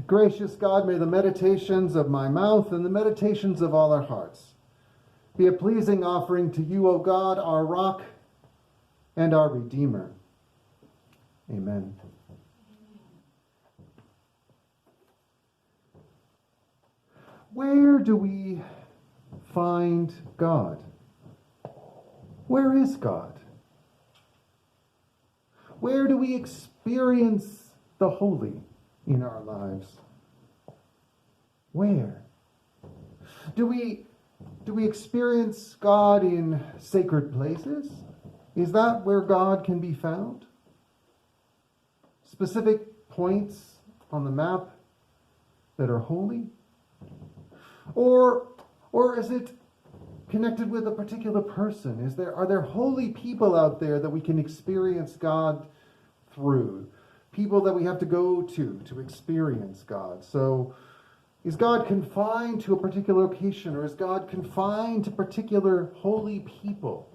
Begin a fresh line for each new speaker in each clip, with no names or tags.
Gracious God, may the meditations of my mouth and the meditations of all our hearts be a pleasing offering to you, O God, our rock and our Redeemer. Amen. Where do we find God? Where is God? Where do we experience the holy in our lives? Where? Do we experience God in sacred places? Is that where God can be found? Specific points on the map that are holy? Or is it connected with a particular person? Are there holy people out there that we can experience God through? People that we have to go to experience God. So is God confined to a particular location, or is God confined to particular holy people?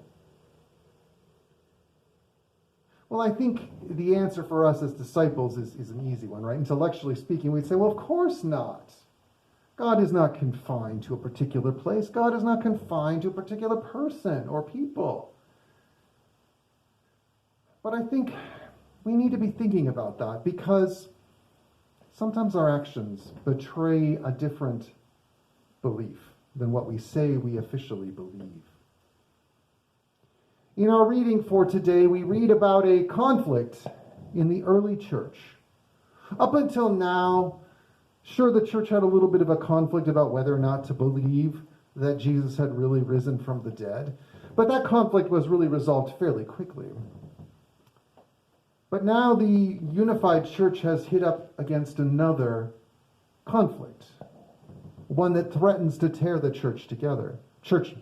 Well, I think the answer for us as disciples is an easy one, right? Intellectually speaking, we'd say, well, of course not. God is not confined to a particular place. God is not confined to a particular person or people. But I think we need to be thinking about that, because sometimes our actions betray a different belief than what we say we officially believe. In our reading for today, we read about a conflict in the early church. Up until now, sure, the church had a little bit of a conflict about whether or not to believe that Jesus had really risen from the dead, but that conflict was really resolved fairly quickly. But now the unified church has hit up against another conflict, one that threatens to tear the church together, church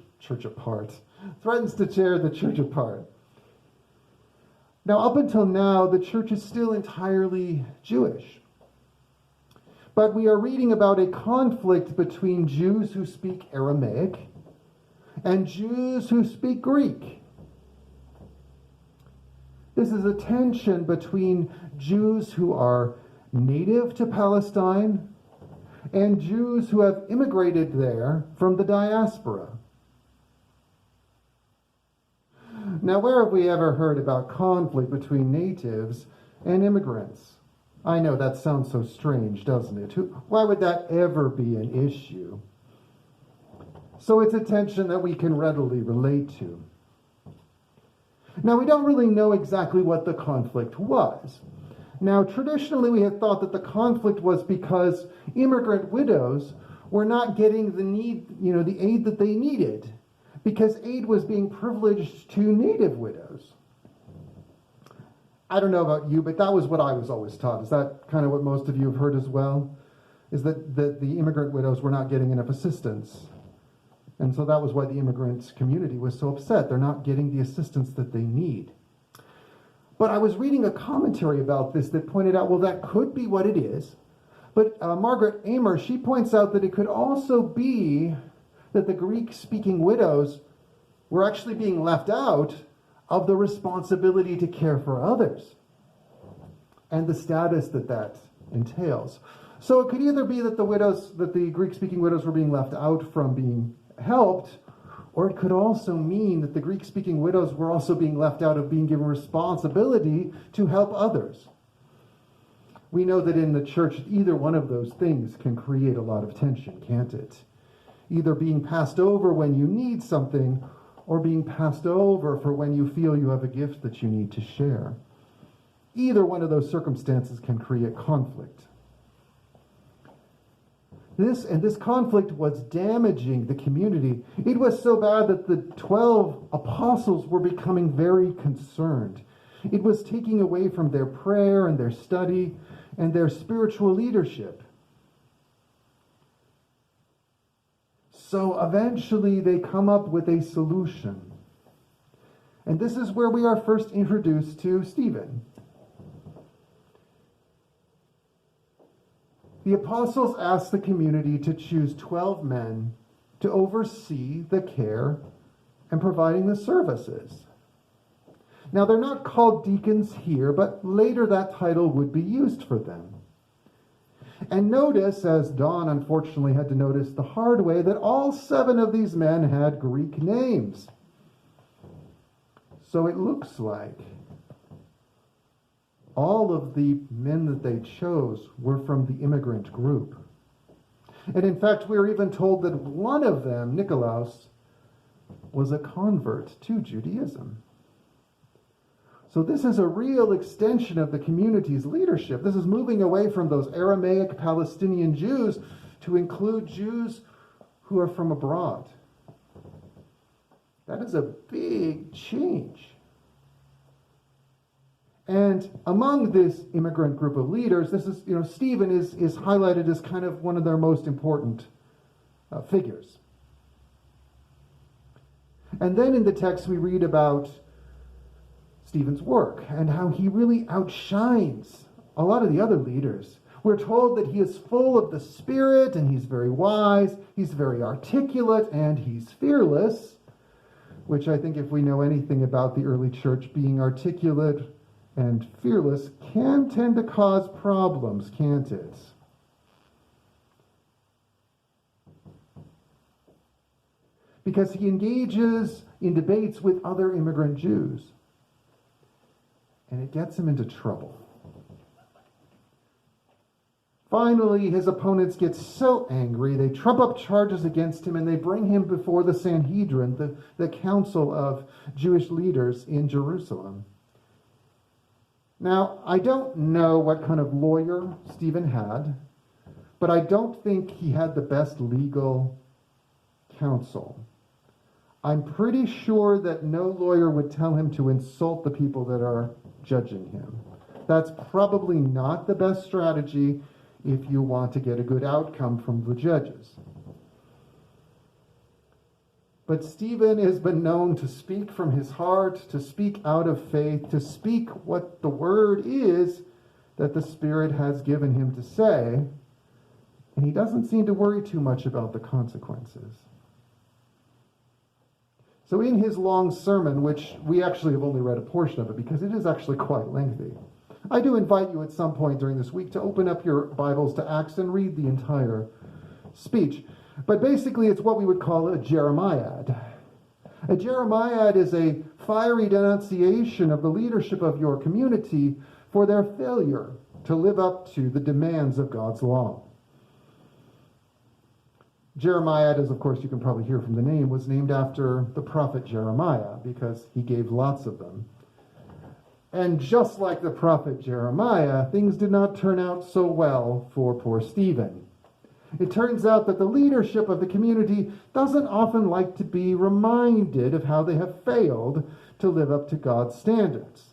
apart, threatens to tear the church apart. Now, up until now, the church is still entirely Jewish. But we are reading about a conflict between Jews who speak Aramaic and Jews who speak Greek. This is a tension between Jews who are native to Palestine and Jews who have immigrated there from the diaspora. Now, where have we ever heard about conflict between natives and immigrants? I know that sounds so strange, doesn't it? Why would that ever be an issue? So it's a tension that we can readily relate to. Now, we don't really know exactly what the conflict was. Now, traditionally, we had thought that the conflict was because immigrant widows were not getting the aid that they needed, because aid was being privileged to native widows. I don't know about you, but that was what I was always taught. Is that kind of what most of you have heard as well? Is that the immigrant widows were not getting enough assistance. And so that was why the immigrant community was so upset. They're not getting the assistance that they need. But I was reading a commentary about this that pointed out, well, that could be what it is. But Margaret Amer, she points out that it could also be that the Greek-speaking widows were actually being left out of the responsibility to care for others and the status that entails. So it could either be that the Greek-speaking widows were being left out from being helped, or it could also mean that the Greek-speaking widows were also being left out of being given responsibility to help others. We know that in the church, either one of those things can create a lot of tension, can't it? Either being passed over when you need something, or being passed over for when you feel you have a gift that you need to share. Either one of those circumstances can create conflict. This conflict was damaging the community. It was so bad that the 12 apostles were becoming very concerned. It was taking away from their prayer and their study and their spiritual leadership. So eventually they come up with a solution. And this is where we are first introduced to Stephen. The apostles asked the community to choose 12 men to oversee the care and providing the services. Now, they're not called deacons here, but later that title would be used for them. And notice, as Dawn unfortunately had to notice the hard way, that all 7 of these men had Greek names. So it looks like all of the men that they chose were from the immigrant group. And in fact, we are even told that one of them, Nicolaus, was a convert to Judaism. So this is a real extension of the community's leadership. This is moving away from those Aramaic Palestinian Jews to include Jews who are from abroad. That is a big change. And among this immigrant group of leaders, this is, Stephen is highlighted as kind of one of their most important figures. And then in the text we read about Stephen's work and how he really outshines a lot of the other leaders. We're told that he is full of the Spirit and he's very wise, he's very articulate, and he's fearless, which I think if we know anything about the early church, being articulate and fearless can tend to cause problems, can't it? Because he engages in debates with other immigrant Jews. And it gets him into trouble. Finally, his opponents get so angry, they trump up charges against him and they bring him before the Sanhedrin, the council of Jewish leaders in Jerusalem. Now, I don't know what kind of lawyer Stephen had, but I don't think he had the best legal counsel. I'm pretty sure that no lawyer would tell him to insult the people that are judging him. That's probably not the best strategy if you want to get a good outcome from the judges. But Stephen has been known to speak from his heart, to speak out of faith, to speak what the word is that the Spirit has given him to say, and he doesn't seem to worry too much about the consequences. So in his long sermon, which we actually have only read a portion of it because it is actually quite lengthy, I do invite you at some point during this week to open up your Bibles to Acts and read the entire speech. But basically it's what we would call a Jeremiad. A Jeremiad is a fiery denunciation of the leadership of your community for their failure to live up to the demands of God's law. Jeremiad, as of course you can probably hear from the name, was named after the prophet Jeremiah because he gave lots of them. And just like the prophet Jeremiah, things did not turn out so well for poor Stephen. It turns out that the leadership of the community doesn't often like to be reminded of how they have failed to live up to God's standards.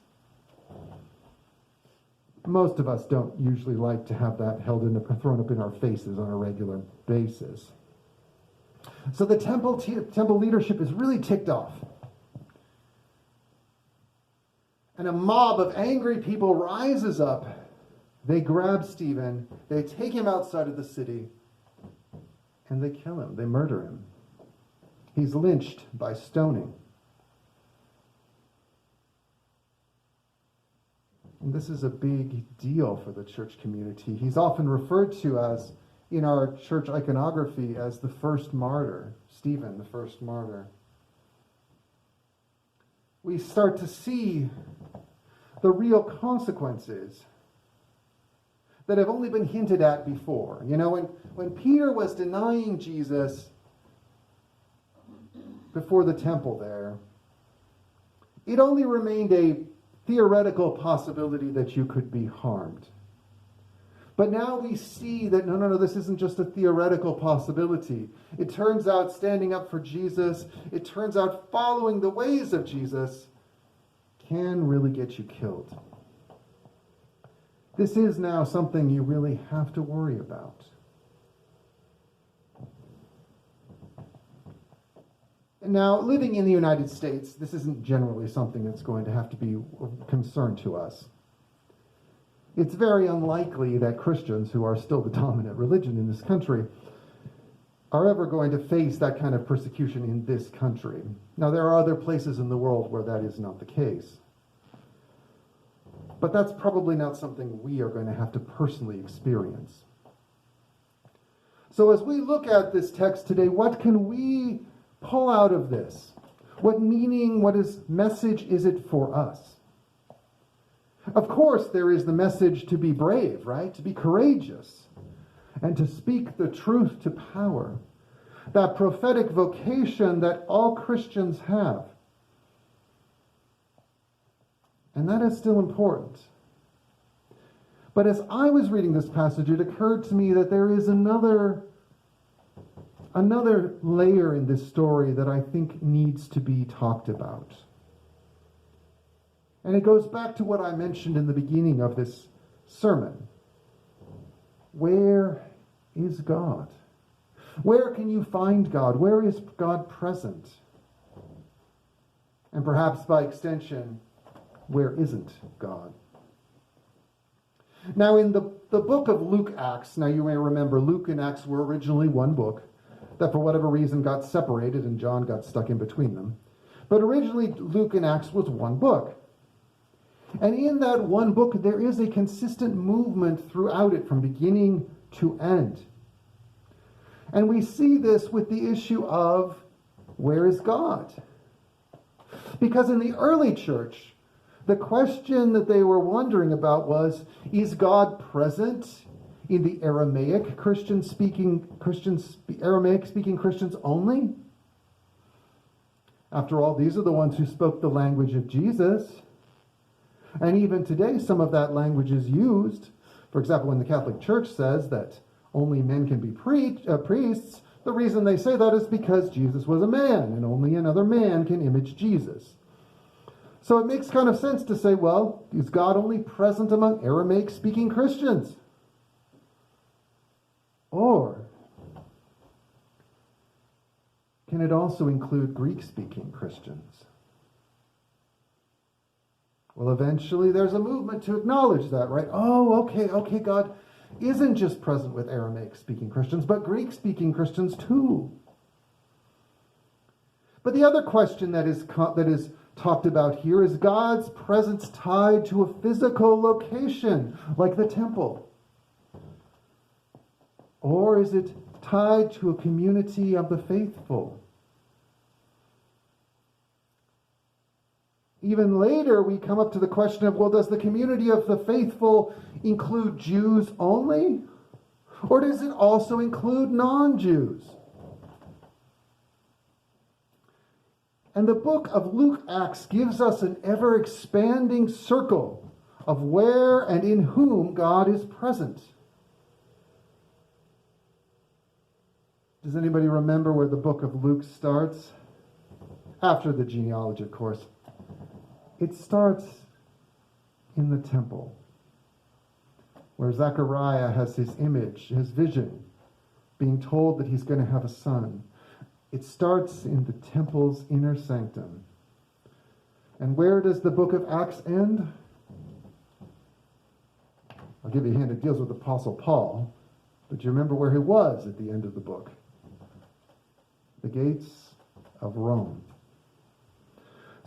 Most of us don't usually like to have that thrown up in our faces on a regular basis. So the temple leadership is really ticked off. And a mob of angry people rises up. They grab Stephen, they take him outside of the city, and they kill him. They murder him. He's lynched by stoning. And this is a big deal for the church community. He's often referred to as, in our church iconography, as the first martyr, Stephen, the first martyr. We start to see the real consequences that have only been hinted at before. When Peter was denying Jesus before the temple there, it only remained a theoretical possibility that you could be harmed. But now we see that, no, this isn't just a theoretical possibility. It turns out standing up for Jesus, it turns out following the ways of Jesus can really get you killed. This is now something you really have to worry about. Now, living in the United States, this isn't generally something that's going to have to be of concern to us. It's very unlikely that Christians, who are still the dominant religion in this country, are ever going to face that kind of persecution in this country. Now, there are other places in the world where that is not the case. But that's probably not something we are going to have to personally experience. So as we look at this text today, what can we pull out of this? What meaning, message is it for us? Of course, there is the message to be brave, right? To be courageous and to speak the truth to power. That prophetic vocation that all Christians have. And that is still important. But as I was reading this passage, it occurred to me that there is another layer in this story that I think needs to be talked about. And it goes back to what I mentioned in the beginning of this sermon. Where is God? Where can you find God? Where is God present? And perhaps by extension, where isn't God? Now in the book of Luke Acts, now you may remember Luke and Acts were originally one book that for whatever reason got separated and John got stuck in between them. But originally Luke and Acts was one book. And in that one book there is a consistent movement throughout it from beginning to end. And we see this with the issue of where is God? Because in the early church, the question that they were wondering about was, is God present in the Aramaic speaking Christians only? After all, these are the ones who spoke the language of Jesus. And even today, some of that language is used. For example, when the Catholic Church says that only men can be priests, the reason they say that is because Jesus was a man, and only another man can image Jesus. So it makes kind of sense to say, well, is God only present among Aramaic-speaking Christians? Or can it also include Greek-speaking Christians? Well, eventually there's a movement to acknowledge that, right? Oh, okay, God isn't just present with Aramaic-speaking Christians, but Greek-speaking Christians too. But the other question that is talked about here is God's presence tied to a physical location, like the temple? Or is it tied to a community of the faithful? Even later, we come up to the question of, well, does the community of the faithful include Jews only? Or does it also include non-Jews? And the book of Luke Acts gives us an ever-expanding circle of where and in whom God is present. Does anybody remember where the book of Luke starts? After the genealogy, of course. It starts in the temple, where Zechariah has his image, his vision, being told that he's going to have a son. It starts in the temple's inner sanctum. And where does the book of Acts end? I'll give you a hint, it deals with Apostle Paul, but you remember where he was at the end of the book. The gates of Rome.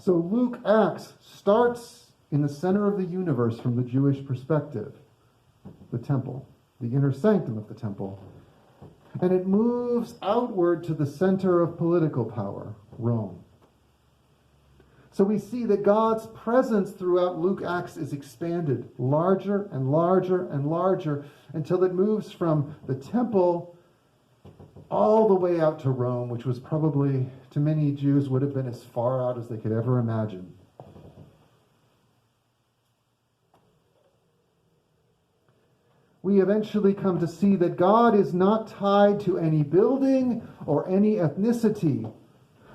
So Luke Acts starts in the center of the universe from the Jewish perspective, the temple, the inner sanctum of the temple. And it moves outward to the center of political power, Rome. So we see that God's presence throughout Luke Acts is expanded larger and larger and larger until it moves from the temple all the way out to Rome, which was probably, to many Jews, would have been as far out as they could ever imagine. We eventually come to see that God is not tied to any building or any ethnicity,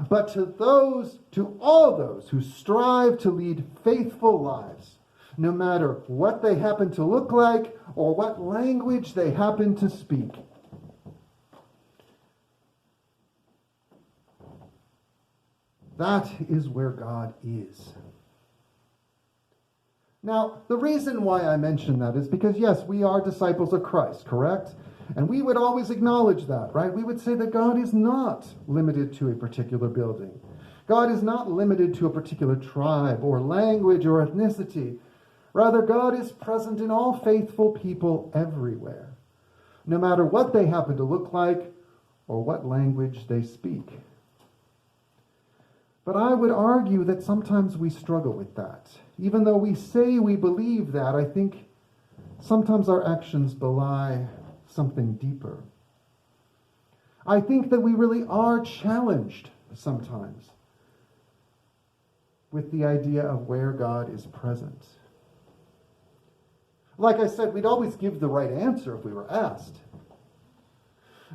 but to all those who strive to lead faithful lives, no matter what they happen to look like or what language they happen to speak. That is where God is. Now, the reason why I mention that is because, yes, we are disciples of Christ, correct? And we would always acknowledge that, right? We would say that God is not limited to a particular building. God is not limited to a particular tribe or language or ethnicity. Rather, God is present in all faithful people everywhere. no matter what they happen to look like or what language they speak. But I would argue that sometimes we struggle with that. Even though we say we believe that, I think sometimes our actions belie something deeper. I think that we really are challenged sometimes with the idea of where God is present. Like I said, we'd always give the right answer if we were asked.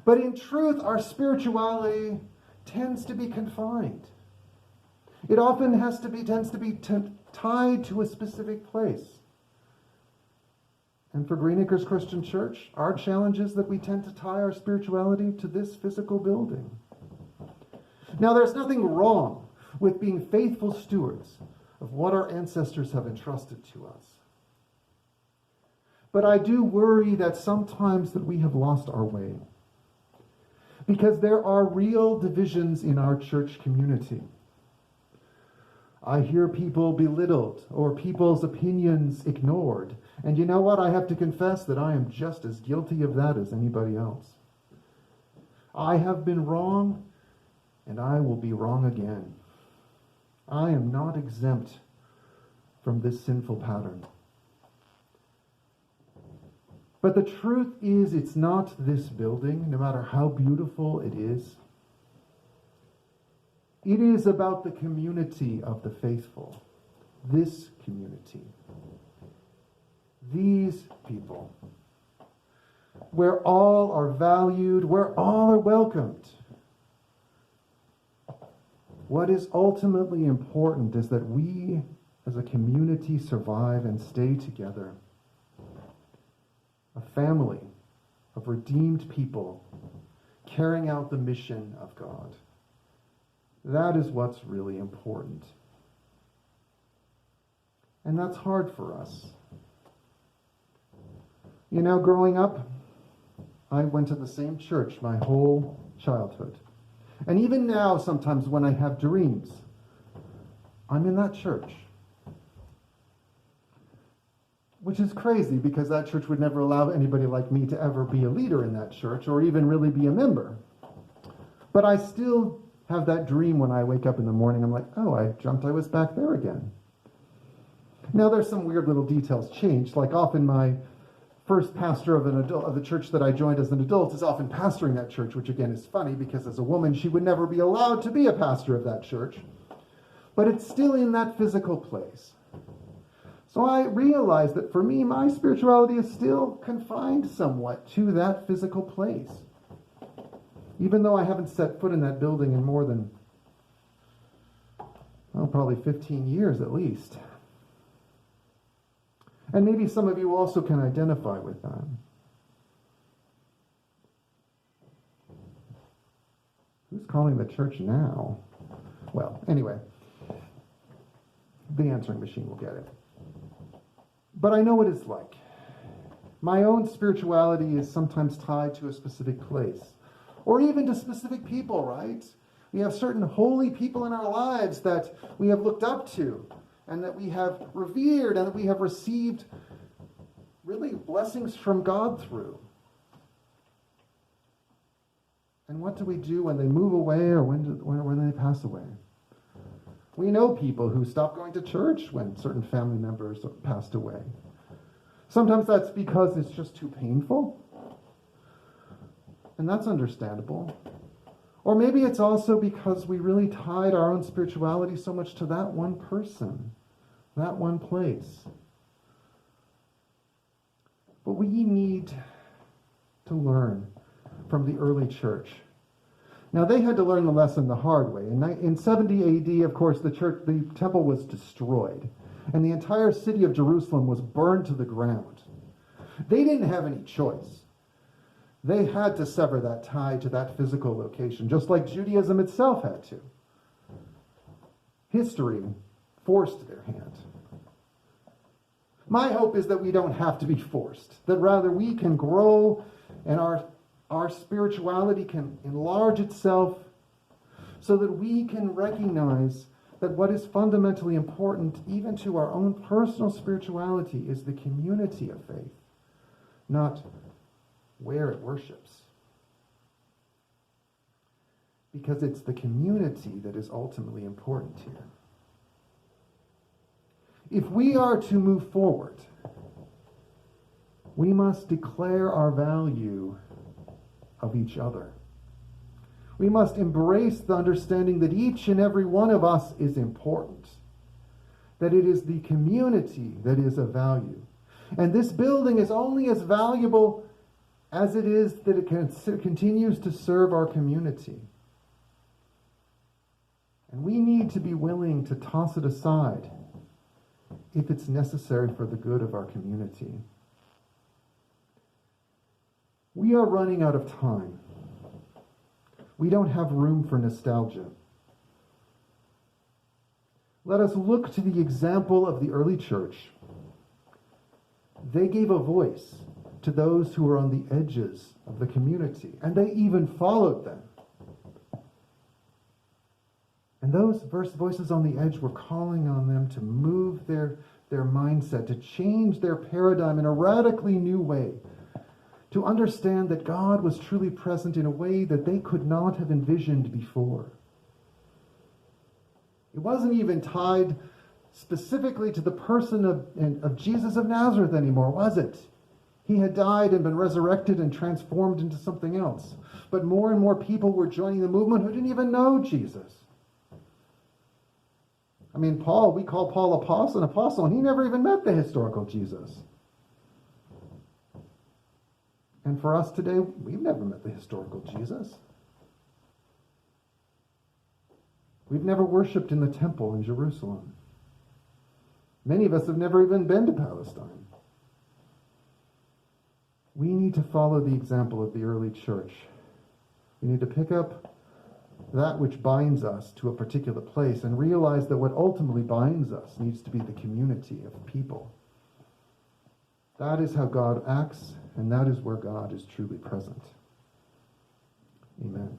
But in truth, our spirituality tends to be confined. It often tends to be tied to a specific place. And for Greenacres Christian Church, our challenge is that we tend to tie our spirituality to this physical building. Now, there's nothing wrong with being faithful stewards of what our ancestors have entrusted to us. But I do worry that sometimes that we have lost our way, because there are real divisions in our church community. I hear people belittled or people's opinions ignored. And you know what? I have to confess that I am just as guilty of that as anybody else. I have been wrong, and I will be wrong again. I am not exempt from this sinful pattern. But the truth is, it's not this building, no matter how beautiful it is. It is about the community of the faithful. This community. These people. Where all are valued, where all are welcomed. What is ultimately important is that we as a community survive and stay together. A family of redeemed people carrying out the mission of God. That is what's really important. And that's hard for us. You know, growing up, I went to the same church my whole childhood. And even now, sometimes when I have dreams, I'm in that church. Which is crazy, because that church would never allow anybody like me to ever be a leader in that church or even really be a member. But I still have that dream when I wake up in the morning. I'm like, oh, I was back there again. Now there's some weird little details changed. Like often my first pastor of the church that I joined as an adult is often pastoring that church, which again is funny because as a woman she would never be allowed to be a pastor of that church. But it's still in that physical place. So I realize that for me, my spirituality is still confined somewhat to that physical place. Even though I haven't set foot in that building in more than, probably 15 years at least. And maybe some of you also can identify with that. Who's calling the church now? Well, anyway, the answering machine will get it. But I know what it's like. My own spirituality is sometimes tied to a specific place, or even to specific people, right? We have certain holy people in our lives that we have looked up to, and that we have revered, and that we have received really blessings from God through. And what do we do when they move away or when they pass away? We know people who stopped going to church when certain family members passed away. Sometimes that's because it's just too painful. And that's understandable. Or maybe it's also because we really tied our own spirituality so much to that one person, that one place. But we need to learn from the early church. Now, they had to learn the lesson the hard way. In 70 AD, of course, the temple was destroyed, and the entire city of Jerusalem was burned to the ground. They didn't have any choice. They had to sever that tie to that physical location, just like Judaism itself had to. History forced their hand. My hope is that we don't have to be forced, that rather we can grow and our spirituality can enlarge itself so that we can recognize that what is fundamentally important, even to our own personal spirituality, is the community of faith, not where it worships. Because it's the community that is ultimately important here. If we are to move forward, we must declare our value of each other. We must embrace the understanding that each and every one of us is important, that it is the community that is of value. And this building is only as valuable as it is that it continues to serve our community. And we need to be willing to toss it aside if it's necessary for the good of our community. We are running out of time. We don't have room for nostalgia. Let us look to the example of the early church. They gave a voice to those who were on the edges of the community, and they even followed them. And those voices on the edge were calling on them to move their mindset, to change their paradigm in a radically new way, to understand that God was truly present in a way that they could not have envisioned before. It wasn't even tied specifically to the person of Jesus of Nazareth anymore, was it? He had died and been resurrected and transformed into something else. But more and more people were joining the movement who didn't even know Jesus. I mean, we call Paul an apostle, and he never even met the historical Jesus. And for us today, we've never met the historical Jesus. We've never worshipped in the temple in Jerusalem. Many of us have never even been to Palestine. We need to follow the example of the early church. We need to pick up that which binds us to a particular place and realize that what ultimately binds us needs to be the community of people. That is how God acts, and that is where God is truly present. Amen.